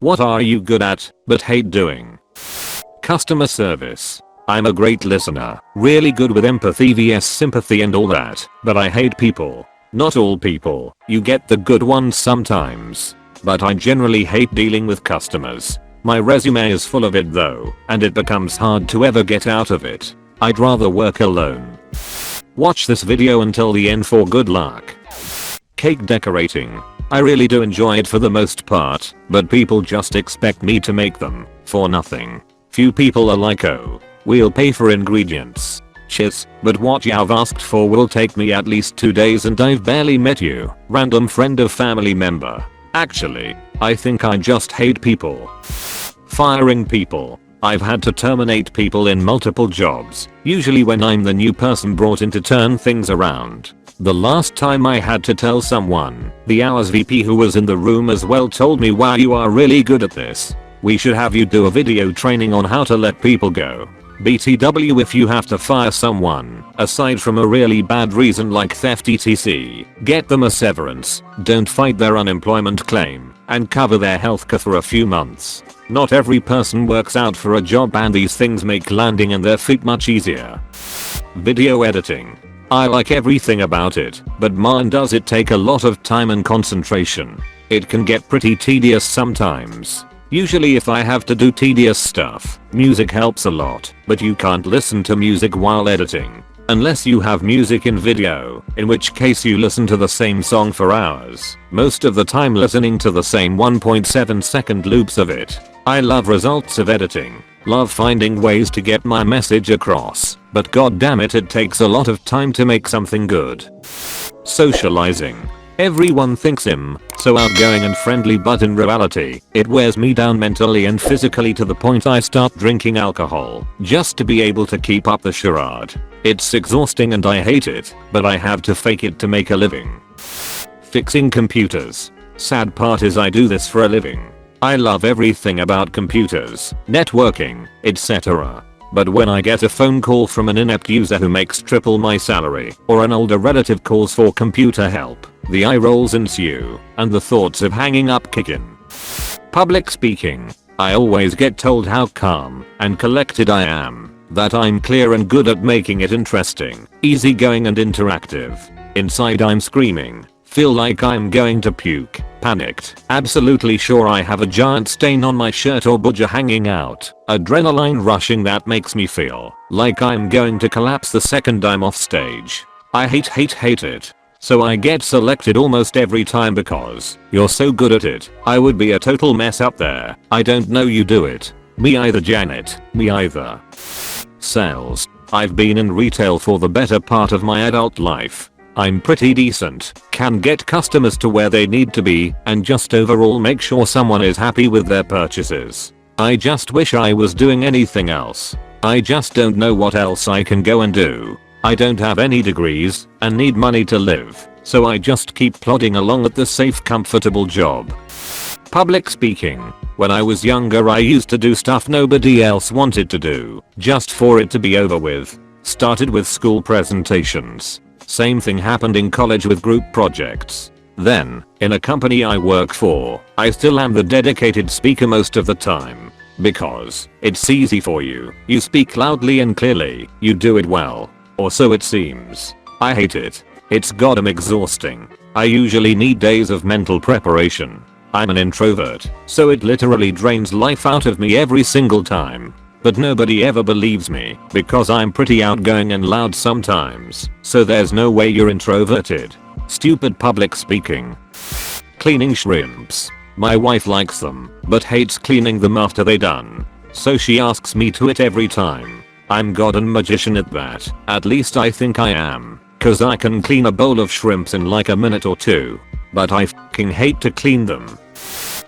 What are you good at, but hate doing? Customer service. I'm a great listener, really good with empathy vs sympathy and all that, but I hate people. Not all people, you get the good ones sometimes. But I generally hate dealing with customers. My resume is full of it though, and it becomes hard to ever get out of it. I'd rather work alone. Watch this video until the end for good luck. Cake decorating. I really do enjoy it for the most part, but people just expect me to make them, for nothing. Few people are like, oh, we'll pay for ingredients. Cheers, but what you've asked for will take me at least 2 days and I've barely met you, random friend or family member. Actually, I think I just hate people. Firing people. I've had to terminate people in multiple jobs, usually when I'm the new person brought in to turn things around. The last time I had to tell someone, the hours VP who was in the room as well told me, wow, you are really good at this. We should have you do a video training on how to let people go. BTW, if you have to fire someone, aside from a really bad reason like theft etc, get them a severance, don't fight their unemployment claim, and cover their healthcare for a few months. Not every person works out for a job and these things make landing on their feet much easier. Video editing. I like everything about it, but man does it take a lot of time and concentration. It can get pretty tedious sometimes. Usually if I have to do tedious stuff, music helps a lot, but you can't listen to music while editing. Unless you have music in video, in which case you listen to the same song for hours, most of the time listening to the same 1.7 second loops of it. I love results of editing, love finding ways to get my message across, but god damn it takes a lot of time to make something good. Socializing. Everyone thinks I'm so outgoing and friendly, but in reality, it wears me down mentally and physically to the point I start drinking alcohol just to be able to keep up the charade. It's exhausting and I hate it, but I have to fake it to make a living. Fixing computers. Sad part is I do this for a living. I love everything about computers, networking, etc. But when I get a phone call from an inept user who makes triple my salary, or an older relative calls for computer help, the eye rolls ensue, and the thoughts of hanging up kick in. Public speaking. I always get told how calm and collected I am, that I'm clear and good at making it interesting, easygoing and interactive. Inside I'm screaming, feel like I'm going to puke, panicked, absolutely sure I have a giant stain on my shirt or budger hanging out, adrenaline rushing that makes me feel like I'm going to collapse the second I'm off stage. I hate it. So I get selected almost every time because you're so good at it. I would be a total mess up there. I don't know you do it. Me either, Janet. Me either. Sales. I've been in retail for the better part of my adult life. I'm pretty decent, can get customers to where they need to be, and just overall make sure someone is happy with their purchases. I just wish I was doing anything else. I just don't know what else I can go and do. I don't have any degrees and need money to live, so I just keep plodding along at the safe, comfortable job. Public speaking. When I was younger I used to do stuff nobody else wanted to do, just for it to be over with. Started with school presentations. Same thing happened in college with group projects. Then, in a company I work for, I still am the dedicated speaker most of the time. Because it's easy for you. You speak loudly and clearly, you do it well. Or so it seems. I hate it. It's goddamn exhausting. I usually need days of mental preparation. I'm an introvert, so it literally drains life out of me every single time. But nobody ever believes me because I'm pretty outgoing and loud sometimes, so there's no way you're introverted. Stupid public speaking. Cleaning shrimps. My wife likes them, but hates cleaning them after they're done. So she asks me to it every time. I'm god and magician at that, at least I think I am, cause I can clean a bowl of shrimps in like a minute or two. But I fucking hate to clean them.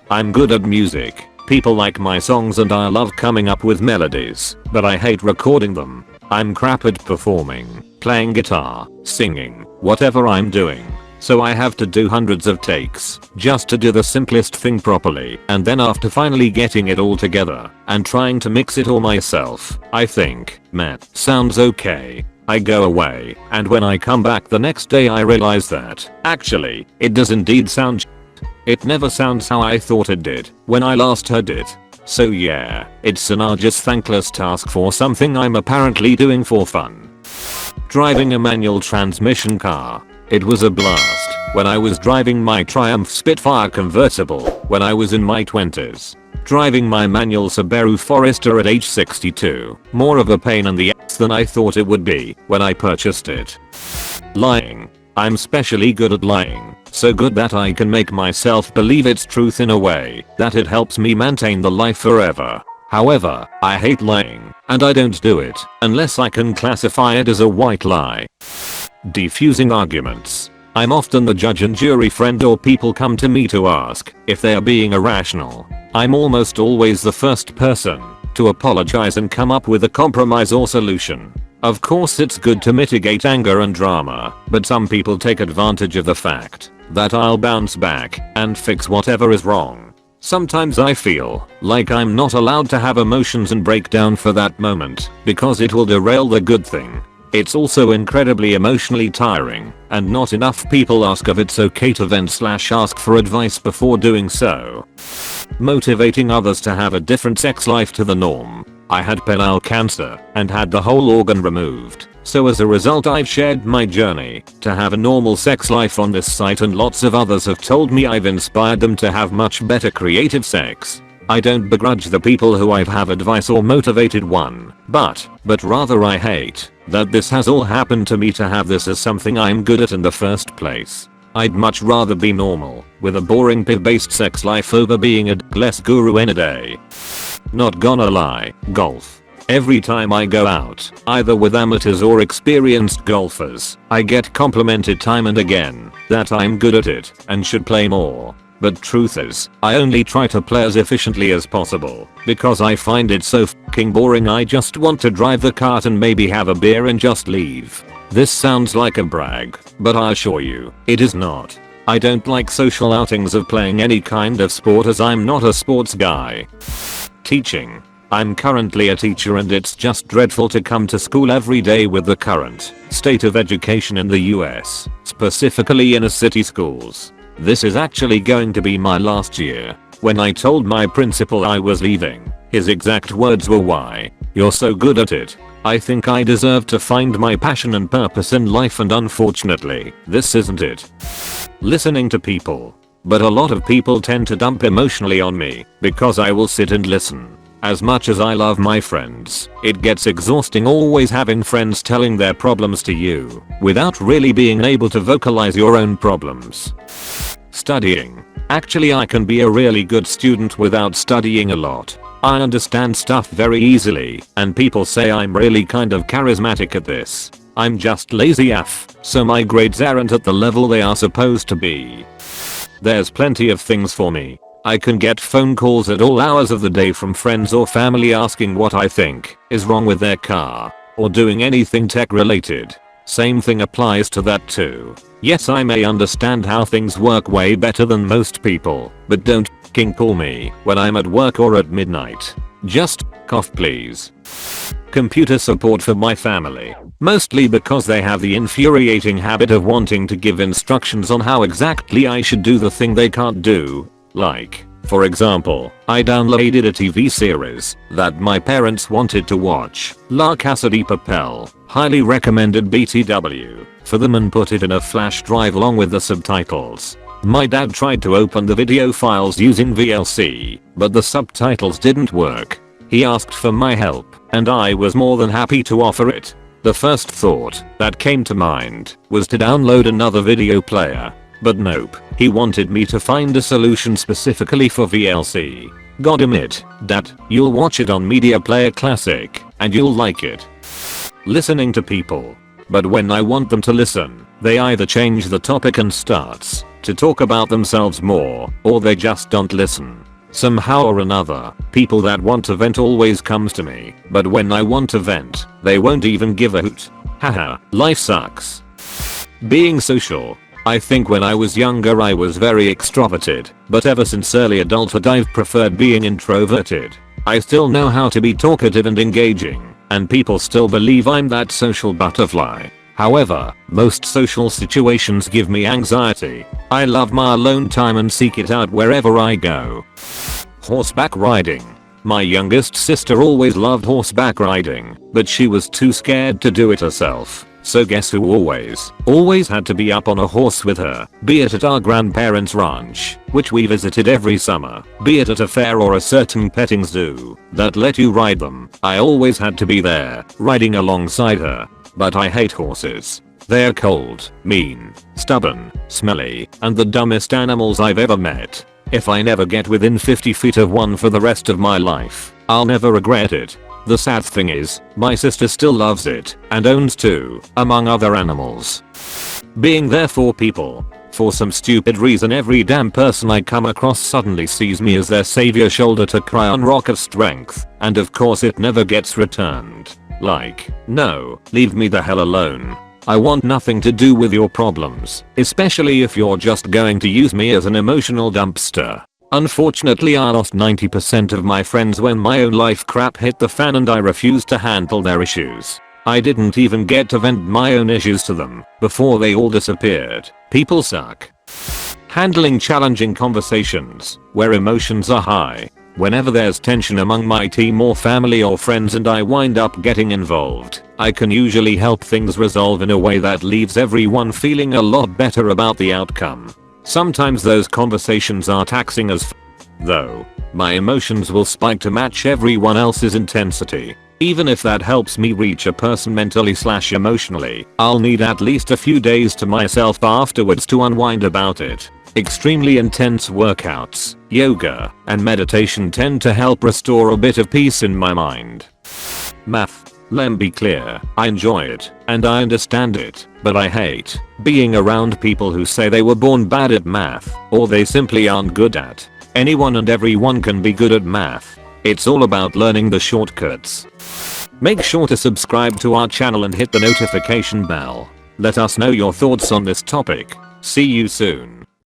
I'm good at music. People like my songs and I love coming up with melodies, but I hate recording them. I'm crap at performing, playing guitar, singing, whatever I'm doing. So I have to do hundreds of takes just to do the simplest thing properly, and then after finally getting it all together and trying to mix it all myself, I think, man, sounds okay. I go away, and when I come back the next day I realize that, actually, it does indeed sound shit. It never sounds how I thought it did when I last heard it. So yeah, it's an arduous thankless task for something I'm apparently doing for fun. Driving a manual transmission car. It was a blast when I was driving my Triumph Spitfire convertible when I was in my 20s. Driving my manual Subaru Forester at age 62, more of a pain in the ass than I thought it would be when I purchased it. Lying. I'm specially good at lying, so good that I can make myself believe it's truth in a way that it helps me maintain the life forever. However, I hate lying, and I don't do it unless I can classify it as a white lie. Defusing arguments. I'm often the judge and jury friend, or people come to me to ask if they are being irrational. I'm almost always the first person to apologize and come up with a compromise or solution. Of course, it's good to mitigate anger and drama, but some people take advantage of the fact that I'll bounce back and fix whatever is wrong. Sometimes I feel like I'm not allowed to have emotions and break down for that moment because it will derail the good thing. It's also incredibly emotionally tiring, and not enough people ask if it's okay to vent/ask for advice before doing so. Motivating others to have a different sex life to the norm. I had penile cancer and had the whole organ removed, so as a result I've shared my journey to have a normal sex life on this site, and lots of others have told me I've inspired them to have much better creative sex. I don't begrudge the people who I've have advice or motivated one, but rather I hate that this has all happened to me to have this as something I'm good at in the first place. I'd much rather be normal with a boring piv-based sex life over being a less guru any day. Not gonna lie, golf. Every time I go out, either with amateurs or experienced golfers, I get complimented time and again that I'm good at it and should play more. But truth is, I only try to play as efficiently as possible because I find it so fucking boring. I just want to drive the cart and maybe have a beer and just leave. This sounds like a brag, but I assure you, it is not. I don't like social outings of playing any kind of sport, as I'm not a sports guy. Teaching. I'm currently a teacher, and it's just dreadful to come to school every day with the current state of education in the US, specifically inner city schools. This is actually going to be my last year. When I told my principal I was leaving, his exact words were, "Why? You're so good at it. I think I deserve to find my passion and purpose in life, and unfortunately, this isn't it." Listening to people. But a lot of people tend to dump emotionally on me because I will sit and listen. As much as I love my friends, it gets exhausting always having friends telling their problems to you without really being able to vocalize your own problems. Studying. Actually, I can be a really good student without studying a lot. I understand stuff very easily, and people say I'm really kind of charismatic at this. I'm just lazy AF, so my grades aren't at the level they are supposed to be. There's plenty of things for me. I can get phone calls at all hours of the day from friends or family asking what I think is wrong with their car, or doing anything tech related. Same thing applies to that too. Yes, I may understand how things work way better than most people, but don't f***ing call me when I'm at work or at midnight. Just f*** off please. Computer support for my family. Mostly because they have the infuriating habit of wanting to give instructions on how exactly I should do the thing they can't do. Like, for example, I downloaded a TV series that my parents wanted to watch, La Casa de Papel, highly recommended BTW, for them, and put it in a flash drive along with the subtitles. My dad tried to open the video files using VLC, but the subtitles didn't work. He asked for my help, and I was more than happy to offer it. The first thought that came to mind was to download another video player. But nope, he wanted me to find a solution specifically for VLC. God damn it, Dad, you'll watch it on Media Player Classic, and you'll like it. Listening to people. But when I want them to listen, they either change the topic and starts to talk about themselves more, or they just don't listen. Somehow or another, people that want to vent always comes to me, but when I want to vent, they won't even give a hoot. Haha, life sucks. Being social. I think when I was younger I was very extroverted, but ever since early adulthood I've preferred being introverted. I still know how to be talkative and engaging, and people still believe I'm that social butterfly. However, most social situations give me anxiety. I love my alone time and seek it out wherever I go. Horseback riding. My youngest sister always loved horseback riding, but she was too scared to do it herself. So guess who always had to be up on a horse with her, be it at our grandparents' ranch, which we visited every summer, be it at a fair or a certain petting zoo that let you ride them. I always had to be there, riding alongside her. But I hate horses. They're cold, mean, stubborn, smelly, and the dumbest animals I've ever met. If I never get within 50 feet of one for the rest of my life, I'll never regret it. The sad thing is, my sister still loves it and owns two, among other animals. Being there for people. For some stupid reason every damn person I come across suddenly sees me as their savior, shoulder to cry on, rock of strength, and of course it never gets returned. Like, no, leave me the hell alone. I want nothing to do with your problems, especially if you're just going to use me as an emotional dumpster. Unfortunately, I lost 90% of my friends when my own life crap hit the fan and I refused to handle their issues. I didn't even get to vent my own issues to them before they all disappeared. People suck. Handling challenging conversations where emotions are high. Whenever there's tension among my team or family or friends and I wind up getting involved, I can usually help things resolve in a way that leaves everyone feeling a lot better about the outcome. Sometimes those conversations are taxing as though. My emotions will spike to match everyone else's intensity. Even if that helps me reach a person mentally/emotionally, I'll need at least a few days to myself afterwards to unwind about it. Extremely intense workouts, yoga, and meditation tend to help restore a bit of peace in my mind. Math. Let me be clear, I enjoy it, and I understand it, but I hate being around people who say they were born bad at math, or they simply aren't good at. Anyone and everyone can be good at math. It's all about learning the shortcuts. Make sure to subscribe to our channel and hit the notification bell. Let us know your thoughts on this topic. See you soon.